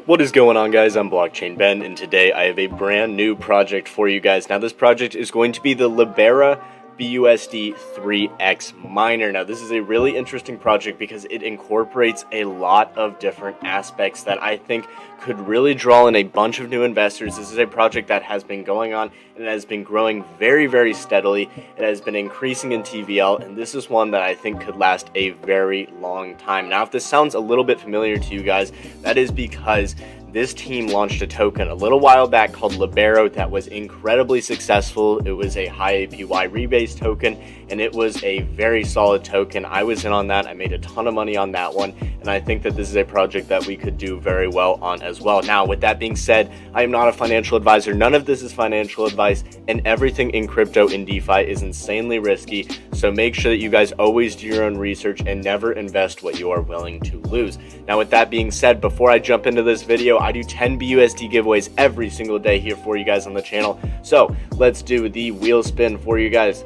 What is going on, guys? I'm Blockchain Ben, and today I have a brand new project for you guys. Now, this project is going to be the Libera BUSD 3X miner. Now, this is a really interesting project because it incorporates a lot of different aspects that I think could really draw in a bunch of new investors. This is a project that has been going on and it has been growing very, very steadily. It has been increasing in TVL, and this is one that I think could last a very long time. Now, if this sounds a little bit familiar to you guys, that is because this team launched a token a little while back called Libera that was incredibly successful. It was a high APY rebase token, and it was a very solid token. I was in on that. I made a ton of money on that one, and I think that this is a project that we could do very well on as well. Now, with that being said, I am not a financial advisor. None of this is financial advice, and everything in crypto and DeFi is insanely risky, so make sure that you guys always do your own research and never invest what you are willing to lose. Now, with that being said, before I jump into this video, I do 10 BUSD giveaways every single day here for you guys on the channel. So let's do the wheel spin for you guys.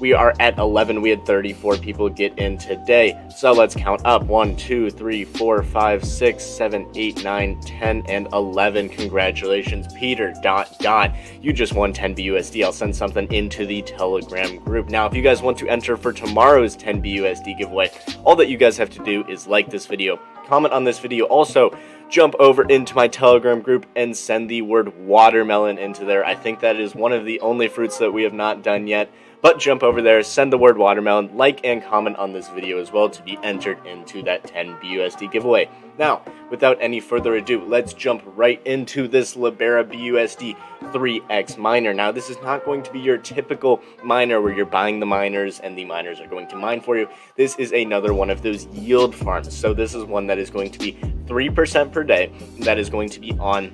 We are at 11. We had 34 people get in today. So let's count up. 1, 2, 3, 4, 5, 6, 7, 8, 9, 10, and 11. Congratulations, Peter. You just won 10 BUSD. I'll send something into the Telegram group. Now, if you guys want to enter for tomorrow's 10 BUSD giveaway, all that you guys have to do is like this video, comment on this video. Also, jump over into my Telegram group and send the word watermelon into there. I think that is one of the only fruits that we have not done yet. But jump over there, send the word watermelon, like and comment on this video as well to be entered into that 10 BUSD giveaway. Now, without any further ado, let's jump right into this Libera BUSD 3X miner. Now, this is not going to be your typical miner where you're buying the miners and the miners are going to mine for you. This is another one of those yield farms. So this is one that is going to be 3% per day. That is going to be on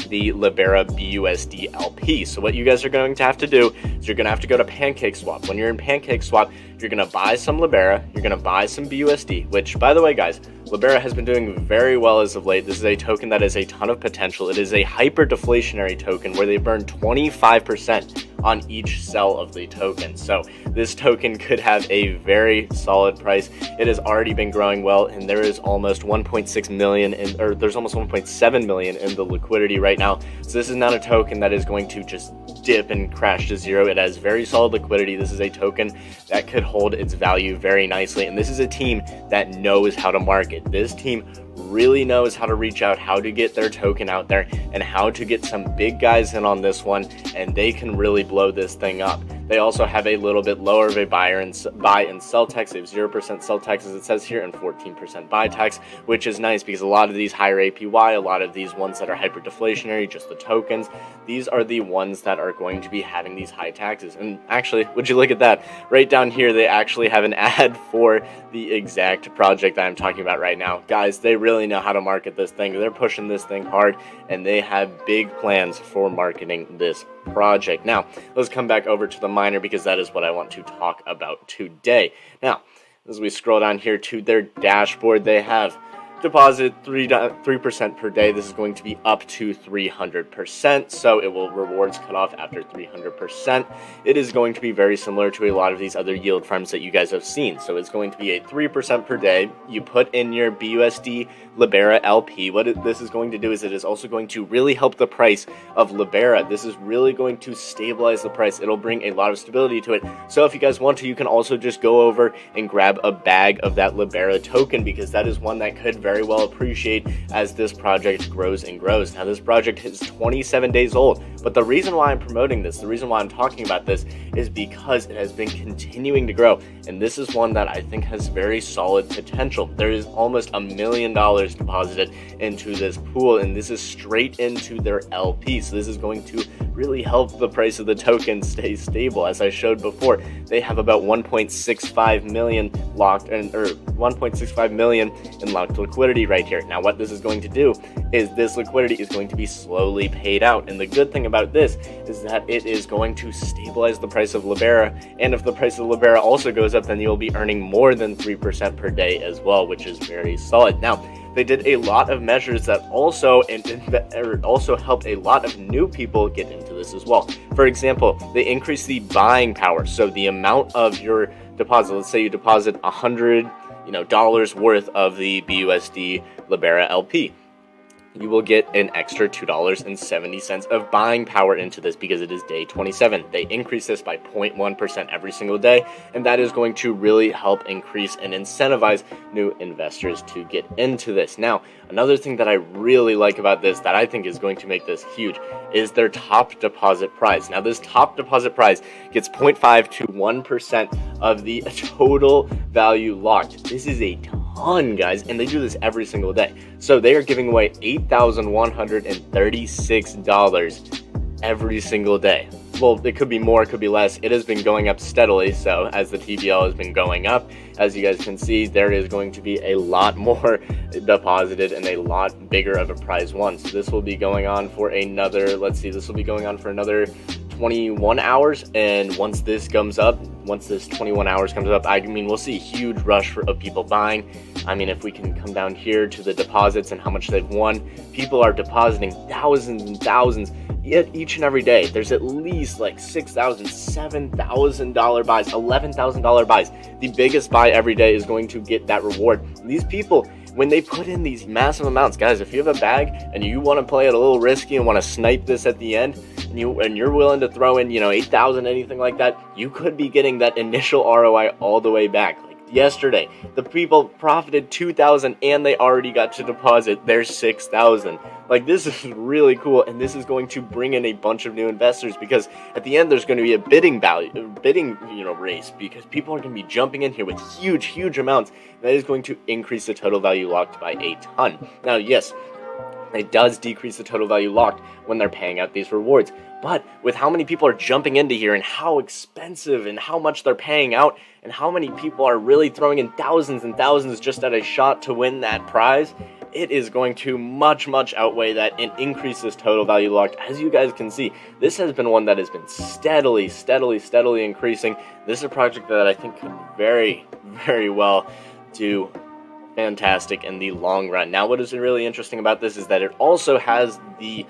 the Libera BUSD LP. So what you guys are going to have to do is you're going to have to go to PancakeSwap. When you're in PancakeSwap, you're going to buy some Libera, you're going to buy some BUSD, which, by the way, guys, Libera has been doing very well as of late. This is a token that has a ton of potential. It is a hyper deflationary token where they burn 25% on each sell of the token. So this token could have a very solid price. It has already been growing well, and there is almost 1.6 million there's almost 1.7 million in the liquidity right now. So this is not a token that is going to just dip and crash to zero. It has very solid liquidity. This is a token that could hold its value very nicely, and this is a team that knows how to market. This team really knows how to reach out, how to get their token out there, and how to get some big guys in on this one, and they can really blow this thing up. They also have a little bit lower of a buy and sell tax. They have 0% sell tax, as it says here, and 14% buy tax, which is nice because a lot of these higher APY, a lot of these ones that are hyper deflationary, just the tokens, these are the ones that are going to be having these high taxes. And actually, would you look at that? Right down here, they actually have an ad for the exact project that I'm talking about right now. Guys, they really know how to market this thing. They're pushing this thing hard, and they have big plans for marketing this project. Now, let's come back over to the miner because that is what I want to talk about today. Now, as we scroll down here to their dashboard, they have deposit 3% per day. This is going to be up to 300%, so it will rewards cut off after 300%. It is going to be very similar to a lot of these other yield farms that you guys have seen. So it's going to be a 3% per day. You put in your BUSD Libera LP. What this is going to do is it is also going to really help the price of Libera. This is really going to stabilize the price. It'll bring a lot of stability to it. So if you guys want to, you can also just go over and grab a bag of that Libera token, because that is one that could very well appreciate as this project grows and grows. Now, this project is 27 days old, but the reason why I'm promoting this, the reason why I'm talking about this, is because it has been continuing to grow, and this is one that I think has very solid potential. There is almost $1 million deposited into this pool, and this is straight into their LP, so this is going to really help the price of the token stay stable. As I showed before, they have about 1.65 million locked, or 1.65 million in locked liquidity right here. Now, what this is going to do is this liquidity is going to be slowly paid out, and the good thing about this is that it is going to stabilize the price of Libera, and if the price of Libera also goes up, then you'll be earning more than 3% per day as well, which is very solid. Now, they did a lot of measures that also helped a lot of new people get into this as well. For example, they increased the buying power. So the amount of your deposit, let's say you deposit $100 dollars worth of the BUSD Libera LP. you will get an extra $2.70 of buying power into this because it is day 27. They increase this by 0.1% every single day, and that is going to really help increase and incentivize new investors to get into this. Now, another thing that I really like about this that I think is going to make this huge is their top deposit prize. Now, this top deposit prize gets 0.5 to 1% of the total value locked. This is a ton, guys, and they do this every single day. So they are giving away $8,136 every single day. Well, it could be more, it could be less. It has been going up steadily, so as the TVL has been going up, as you guys can see, there is going to be a lot more deposited and a lot bigger of a prize won. So this will be going on for another, let's see, this will be going on for another 21 hours, and once this 21 hours comes up, I mean, we'll see a huge rush of people buying. I mean, if we can come down here to the deposits and how much they've won, people are depositing thousands and thousands each and every day. There's at least like $6,000, $7,000 buys, $11,000 buys. The biggest buy every day is going to get that reward. These people, when they put in these massive amounts, guys, if you have a bag and you want to play it a little risky and want to snipe this at the end, and you're willing to throw in, 8,000, anything like that, you could be getting that initial ROI all the way back. Like yesterday, the people profited 2,000 and they already got to deposit their 6,000. Like, this is really cool, and this is going to bring in a bunch of new investors because at the end there's going to be a bidding race, because people are going to be jumping in here with huge amounts. That is going to increase the total value locked by a ton. Now, yes, it does decrease the total value locked when they're paying out these rewards. But with how many people are jumping into here and how expensive and how much they're paying out and how many people are really throwing in thousands and thousands just at a shot to win that prize, it is going to much outweigh that and increase this total value locked. As you guys can see, this has been one that has been steadily increasing. This is a project that I think could very well do fantastic in the long run. Now, what is really interesting about this is that it also has the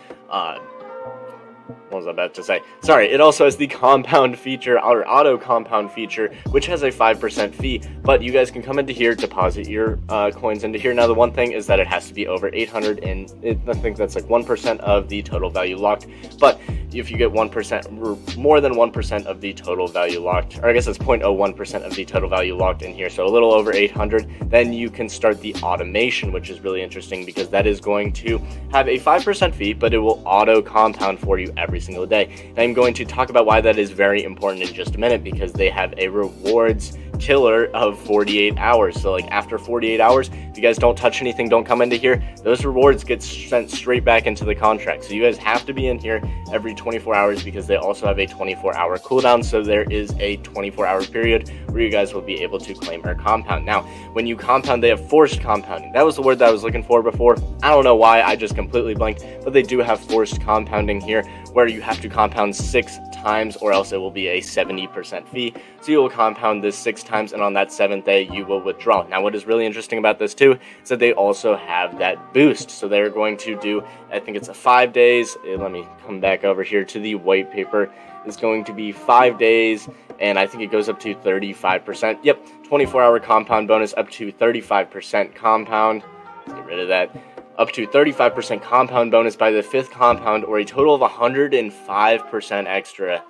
what was I about to say? Sorry, it also has the compound feature, or auto compound feature, which has a 5% fee, but you guys can come into here, deposit your coins into here. Now, the one thing is that it has to be over 800, and I think that's like 1% of the total value locked, but if you get 1% or more than 1% of the total value locked, or I guess it's 0.01% of the total value locked in here, so a little over 800, then you can start the automation, which is really interesting because that is going to have a 5% fee, but it will auto compound for you every single day. And I'm going to talk about why that is very important in just a minute, because they have a rewards killer of 48 hours. So like after 48 hours, if you guys don't touch anything, don't come into here, those rewards get sent straight back into the contract. So you guys have to be in here every 24 hours because they also have a 24-hour cooldown. So there is a 24-hour period where you guys will be able to claim or compound. Now, when you compound, they have forced compounding. That was the word that I was looking for before. I don't know why, I just completely blanked, but they do have forced compounding here where you have to compound 6 times or else it will be a 70% fee. So you will compound this 6 times, and on that 7th day you will withdraw. Now, what is really interesting about this too is that they also have that boost. So they're going to do, I think it's a 5 days. Let me come back over here to the white paper. It's going to be 5 days, and I think it goes up to 35%. Yep, 24-hour compound bonus up to 35% compound. Let's get rid of that. Up to 35% compound bonus by the 5th compound, or a total of 105% extra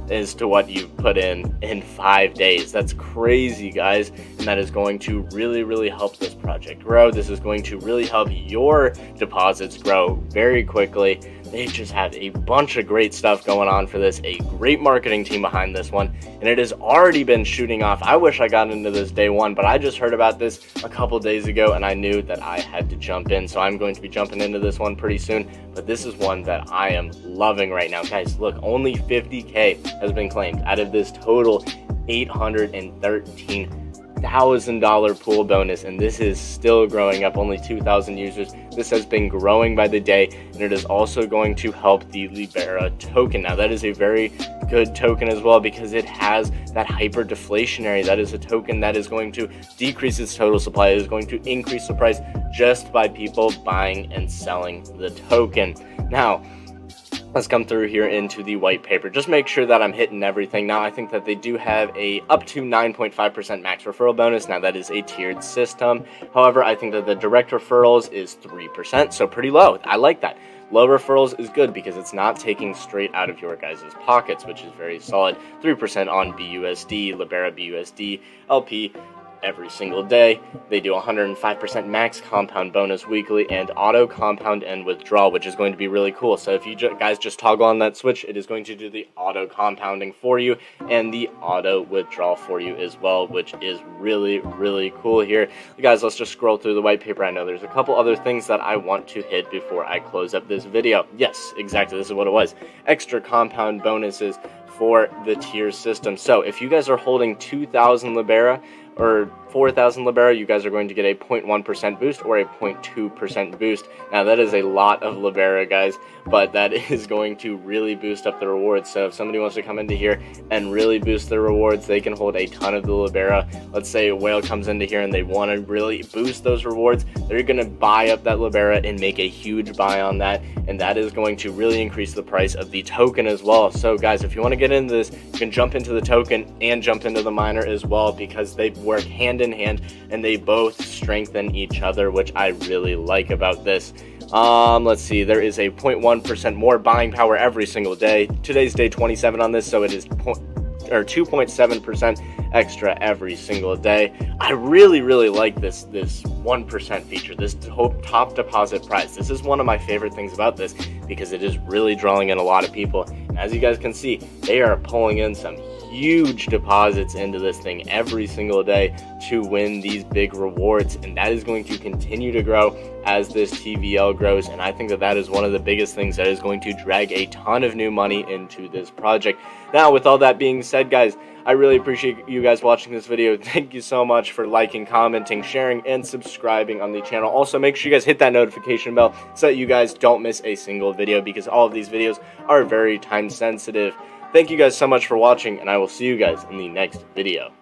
as to what you put in 5 days. That's crazy, guys, and that is going to really help this project grow. This is going to really help your deposits grow very quickly. They just have a bunch of great stuff going on for this, a great marketing team behind this one, and it has already been shooting off. I wish I got into this day one, but I just heard about this a couple days ago and I knew that I had to jump in, so I'm going to be jumping into this one pretty soon. But this is one that I am loving right now. Guys, look, only 50K has been claimed out of this total $813,000 pool bonus, and this is still growing up. Only 2,000 users. This has been growing by the day, and it is also going to help the Libera token. Now, that is a very good token as well because it has that hyper deflationary. That is a token that is going to decrease its total supply. It is going to increase the price just by people buying and selling the token. Now, let's come through here into the white paper. Just make sure that I'm hitting everything. Now, I think that they do have a up to 9.5% max referral bonus. Now, that is a tiered system. However, I think that the direct referrals is 3%, so pretty low. I like that. Low referrals is good because it's not taking straight out of your guys' pockets, which is very solid. 3% on BUSD, Libera BUSD, LP, every single day. They do 105% max compound bonus weekly and auto compound and withdrawal, which is going to be really cool. So if you guys just toggle on that switch, it is going to do the auto compounding for you and the auto withdrawal for you as well, which is really, really cool here. Guys, let's just scroll through the white paper. I know there's a couple other things that I want to hit before I close up this video. Yes, exactly. This is what it was. Extra compound bonuses for the tier system. So if you guys are holding 2,000 Libera or 4,000 Libera, you guys are going to get a 0.1% boost or a 0.2% boost. Now, that is a lot of Libera, guys, but that is going to really boost up the rewards. So if somebody wants to come into here and really boost their rewards, they can hold a ton of the Libera. Let's say a whale comes into here and they want to really boost those rewards. They're going to buy up that Libera and make a huge buy on that, and that is going to really increase the price of the token as well. So, guys, if you want to get into this, you can jump into the token and jump into the miner as well, because they work hand in hand and they both strengthen each other, which I really like about this. Let's see, there is a 0.1% more buying power every single day. Today's day 27 on this, so it is 2.7% extra every single day. I really, really like this 1% feature, this top deposit price. This is one of my favorite things about this because it is really drawing in a lot of people. And as you guys can see, they are pulling in some huge deposits into this thing every single day to win these big rewards, and that is going to continue to grow as this TVL grows. And I think that that is one of the biggest things that is going to drag a ton of new money into this project. Now, with all that being said, guys, I really appreciate you guys watching this video. Thank you so much for liking, commenting, sharing, and subscribing on the channel. Also, make sure you guys hit that notification bell so that you guys don't miss a single video, because all of these videos are very time sensitive. Thank you guys so much for watching, and I will see you guys in the next video.